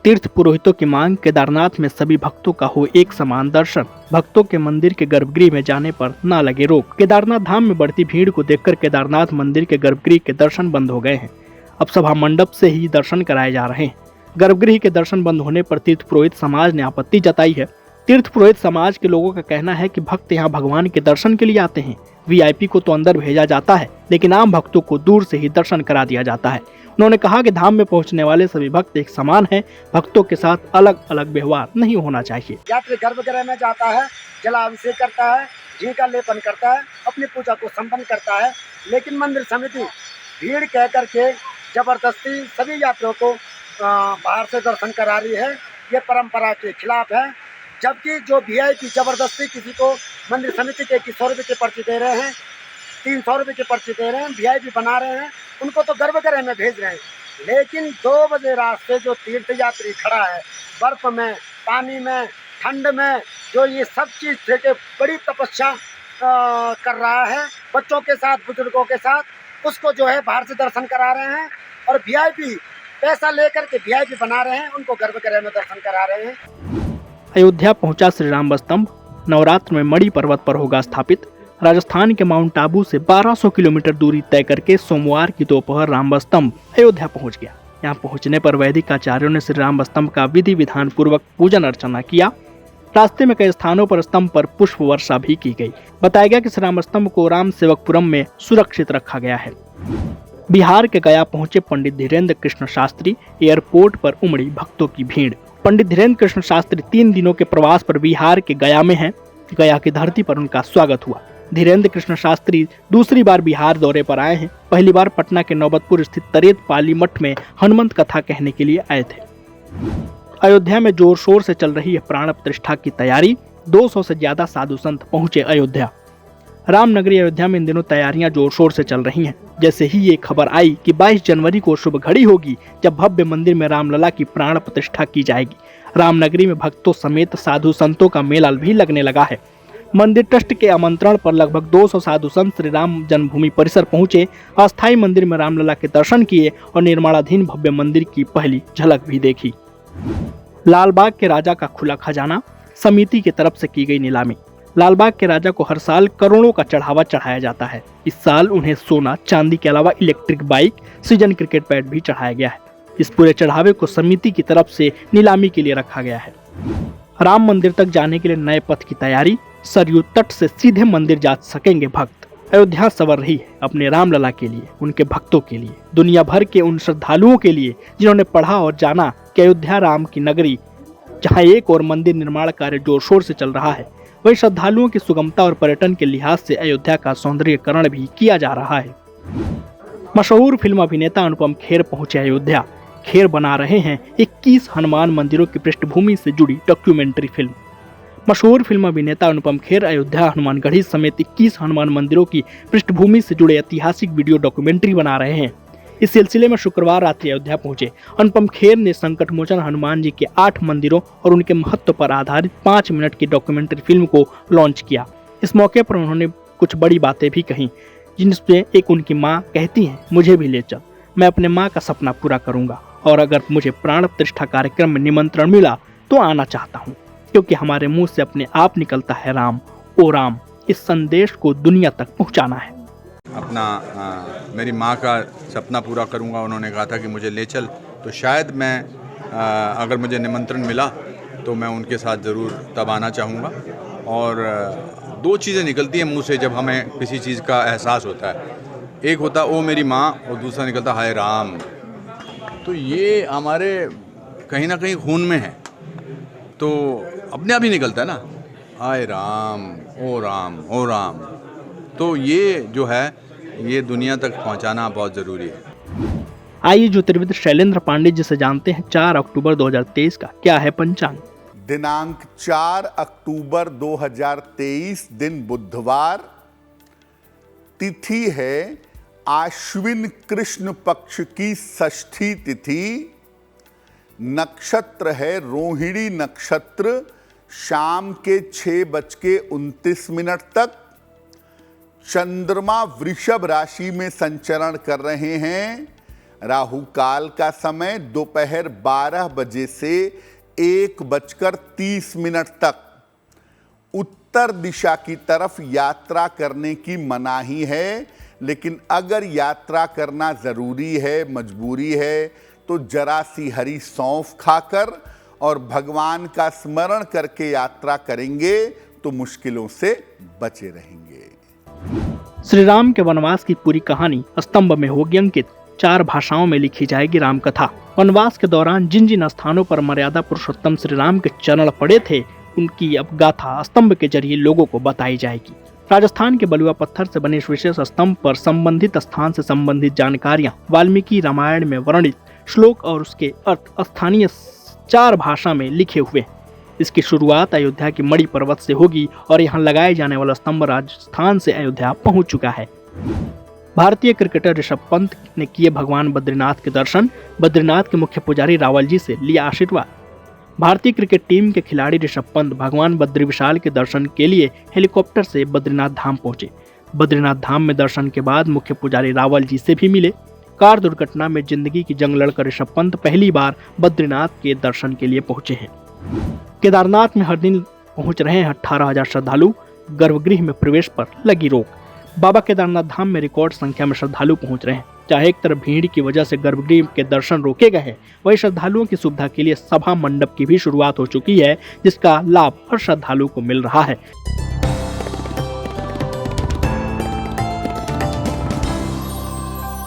तीर्थ पुरोहितों की मांग, केदारनाथ में सभी भक्तों का हो एक समान दर्शन। भक्तों के मंदिर के गर्भगृह में जाने पर न लगे रोक। केदारनाथ धाम में बढ़ती भीड़ को देखकर केदारनाथ मंदिर के गर्भगृह के दर्शन बंद हो गए हैं। अब सभा मंडप से ही दर्शन कराए जा रहे हैं। गर्भगृह के दर्शन बंद होने पर तीर्थ पुरोहित समाज ने आपत्ति जताई है। तीर्थ पुरोहित समाज के लोगों का कहना है कि भक्त यहाँ भगवान के दर्शन के लिए आते हैं। वीआईपी को तो अंदर भेजा जाता है, लेकिन आम भक्तों को दूर से ही दर्शन करा दिया जाता है। उन्होंने कहा कि धाम में पहुंचने वाले सभी भक्त एक समान हैं। भक्तों के साथ अलग अलग व्यवहार नहीं होना चाहिए। यात्री गर्भगृह में जाता है, जलाभिषेक करता है, घी का लेपन करता है, अपनी पूजा को संपन्न करता है, लेकिन मंदिर समिति भीड़ कह करके जबरदस्ती सभी यात्रियों को बाहर से दर्शन करा रही है। ये परंपरा के खिलाफ है। जबकि जो वीआईपी जबरदस्ती किसी को मंदिर समिति के 100 रुपये की पर्ची दे रहे हैं, 300 रुपये की पर्ची दे रहे हैं, वीआईपी बना रहे हैं, उनको तो गर्भगृह में भेज रहे हैं। लेकिन 2 बजे रात से जो तीर्थ यात्री खड़ा है, बर्फ में, पानी में, ठंड में, जो ये सब चीज़ थे कि बड़ी तपस्या कर रहा है बच्चों के साथ, बुजुर्गों के साथ, उसको जो है बाहर से दर्शन करा रहे हैं और वीआईपी पैसा लेकर के वीआईपी बना रहे हैं, उनको गर्भगृह में दर्शन करा रहे हैं। अयोध्या पहुंचा श्री राम स्तंभ। नवरात्र में मणि पर्वत पर होगा स्थापित। राजस्थान के माउंट आबू से 1200 किलोमीटर दूरी तय करके सोमवार की दोपहर राम स्तंभ अयोध्या पहुंच गया। यहां पहुंचने पर वैदिक आचार्यों ने श्री राम स्तंभ का विधि विधान पूर्वक पूजन अर्चना किया। रास्ते में कई स्थानों पर स्तंभ पर पुष्प वर्षा भी की गई। बताया गया कि श्री राम स्तंभ को राम सेवकपुरम में सुरक्षित रखा गया है। बिहार के गया पहुंचे पंडित धीरेन्द्र कृष्ण शास्त्री। एयरपोर्ट पर उमड़ी भक्तों की भीड़। पंडित धीरेन्द्र कृष्ण शास्त्री 3 दिनों के प्रवास पर बिहार के गया में हैं। गया की धरती पर उनका स्वागत हुआ। धीरेन्द्र कृष्ण शास्त्री दूसरी बार बिहार दौरे पर आए हैं। पहली बार पटना के नौबतपुर स्थित तरेत पाली मठ में हनुमंत कथा कहने के लिए आए थे। अयोध्या में जोर शोर से चल रही है प्राण प्रतिष्ठा की तैयारी। 200 से ज्यादा साधु संत पहुंचे अयोध्या। रामनगरी अयोध्या में इन दिनों तैयारियां जोर शोर से चल रही हैं। जैसे ही ये खबर आई कि 22 जनवरी को शुभ घड़ी होगी जब भव्य मंदिर में रामलला की प्राण प्रतिष्ठा की जाएगी। रामनगरी में भक्तों समेत साधु संतों का मेला भी लगने लगा है। मंदिर ट्रस्ट के आमंत्रण पर लगभग 200 साधु संत श्री राम जन्मभूमि परिसर पहुंचे। अस्थायी मंदिर में रामलला के दर्शन किए और निर्माणाधीन भव्य मंदिर की पहली झलक भी देखी। लालबाग के राजा का खुला खजाना। समिति की तरफ से की गई नीलामी। लालबाग के राजा को हर साल करोड़ों का चढ़ावा चढ़ाया जाता है। इस साल उन्हें सोना, चांदी के अलावा electric bike, season cricket bat भी चढ़ाया गया है। इस पूरे चढ़ावे को समिति की तरफ से नीलामी के लिए रखा गया है। राम मंदिर तक जाने के लिए नए पथ की तैयारी। सरयू तट से सीधे मंदिर जा सकेंगे भक्त। अयोध्या संवर रही है अपने रामलला के लिए, उनके भक्तों के लिए, दुनिया भर के उन श्रद्धालुओं के लिए जिन्होंने पढ़ा और जाना कि अयोध्या राम की नगरी, जहाँ एक और मंदिर निर्माण कार्य जोर शोर से चल रहा है, वही श्रद्धालुओं की सुगमता और पर्यटन के लिहाज से अयोध्या का सौंदर्यीकरण भी किया जा रहा है। मशहूर फिल्म अभिनेता अनुपम खेर पहुंचे अयोध्या। खेर बना रहे हैं 21 हनुमान मंदिरों की पृष्ठभूमि से जुड़ी डॉक्यूमेंट्री फिल्म। मशहूर फिल्म अभिनेता अनुपम खेर अयोध्या हनुमानगढ़ी समेत 21 हनुमान मंदिरों की पृष्ठभूमि से जुड़े ऐतिहासिक वीडियो डॉक्यूमेंट्री बना रहे हैं। इस सिलसिले में शुक्रवार रात्रि अयोध्या पहुंचे अनुपम खेर ने संकट मोचन हनुमान जी के 8 मंदिरों और उनके महत्व पर आधारित 5 मिनट की डॉक्यूमेंट्री फिल्म को लॉन्च किया। इस मौके पर उन्होंने कुछ बड़ी बातें भी कही, जिनमें एक उनकी मां कहती हैं, मुझे भी ले चल, मैं अपने मां का सपना पूरा करूंगा और अगर मुझे प्राण प्रतिष्ठा कार्यक्रम में निमंत्रण मिला तो आना चाहता हूं, क्योंकि हमारे मुंह से अपने आप निकलता है राम ओ राम। इस संदेश को दुनिया तक पहुंचाना है। मेरी माँ का सपना पूरा करूँगा। उन्होंने कहा था कि मुझे ले चल, तो शायद मैं अगर मुझे निमंत्रण मिला तो मैं उनके साथ ज़रूर तब आना चाहूँगा। और 2 चीज़ें निकलती हैं मुंह से जब हमें किसी चीज़ का एहसास होता है। एक होता ओ मेरी माँ और दूसरा निकलता हाय राम। तो ये हमारे कहीं ना कहीं खून में है, तो अपने आप ही निकलता है ना, हाय राम ओ राम ओ राम। तो ये जो है ये दुनिया तक पहुंचाना बहुत ज़रूरी है। आइए ज्योतिर्विद शैलेंद्र पांडे जी से जानते हैं 4 अक्टूबर 2023 का क्या है पंचांग। दिनांक 4 अक्टूबर 2023 दिन बुधवार। तिथि है आश्विन कृष्ण पक्ष की षष्ठी तिथि। नक्षत्र है रोहिणी नक्षत्र, शाम के 6:29 तक। चंद्रमा वृषभ राशि में संचरण कर रहे हैं। राहु काल का समय दोपहर 12 बजे से 1:30 तक। उत्तर दिशा की तरफ यात्रा करने की मनाही है, लेकिन अगर यात्रा करना जरूरी है, मजबूरी है, तो जरा सी हरी सौंफ खाकर और भगवान का स्मरण करके यात्रा करेंगे तो मुश्किलों से बचे रहेंगे। श्री राम के वनवास की पूरी कहानी स्तंभ में होगी अंकित। 4 भाषाओं में लिखी जाएगी राम कथा। वनवास के दौरान जिन जिन स्थानों पर मर्यादा पुरुषोत्तम श्री राम के चरण पड़े थे, उनकी अब गाथा स्तंभ के जरिए लोगों को बताई जाएगी। राजस्थान के बलुआ पत्थर से बने इस विशेष स्तंभ पर संबंधित स्थान से संबंधित जानकारियां वाल्मीकि रामायण में वर्णित श्लोक और उसके अर्थ स्थानीय 4 भाषा में लिखे हुए। इसकी शुरुआत अयोध्या की मणि पर्वत से होगी और यहाँ लगाए जाने वाला स्तंभ राजस्थान से अयोध्या पहुंच चुका है। भारतीय क्रिकेटर ऋषभ पंत ने किए भगवान बद्रीनाथ के दर्शन। बद्रीनाथ के मुख्य पुजारी रावल जी से लिया आशीर्वाद। भारतीय क्रिकेट टीम के खिलाड़ी ऋषभ पंत भगवान बद्री विशाल के दर्शन के लिए हेलीकॉप्टर से बद्रीनाथ धाम पहुंचे। बद्रीनाथ धाम में दर्शन के बाद मुख्य पुजारी रावल जी से भी मिले। कार दुर्घटना में जिंदगी की जंग लड़कर ऋषभ पंत पहली बार बद्रीनाथ के दर्शन के लिए पहुंचे हैं। केदारनाथ में हर दिन पहुंच रहे हैं 18,000 श्रद्धालु। गर्भगृह में प्रवेश पर लगी रोक। बाबा केदारनाथ धाम में रिकॉर्ड संख्या में श्रद्धालु पहुंच रहे हैं। चाहे एक तरफ भीड़ की वजह से गर्भगृह के दर्शन रोके गए हैं, वहीं श्रद्धालुओं की सुविधा के लिए सभा मंडप की भी शुरुआत हो चुकी है, जिसका लाभ हर श्रद्धालु को मिल रहा है।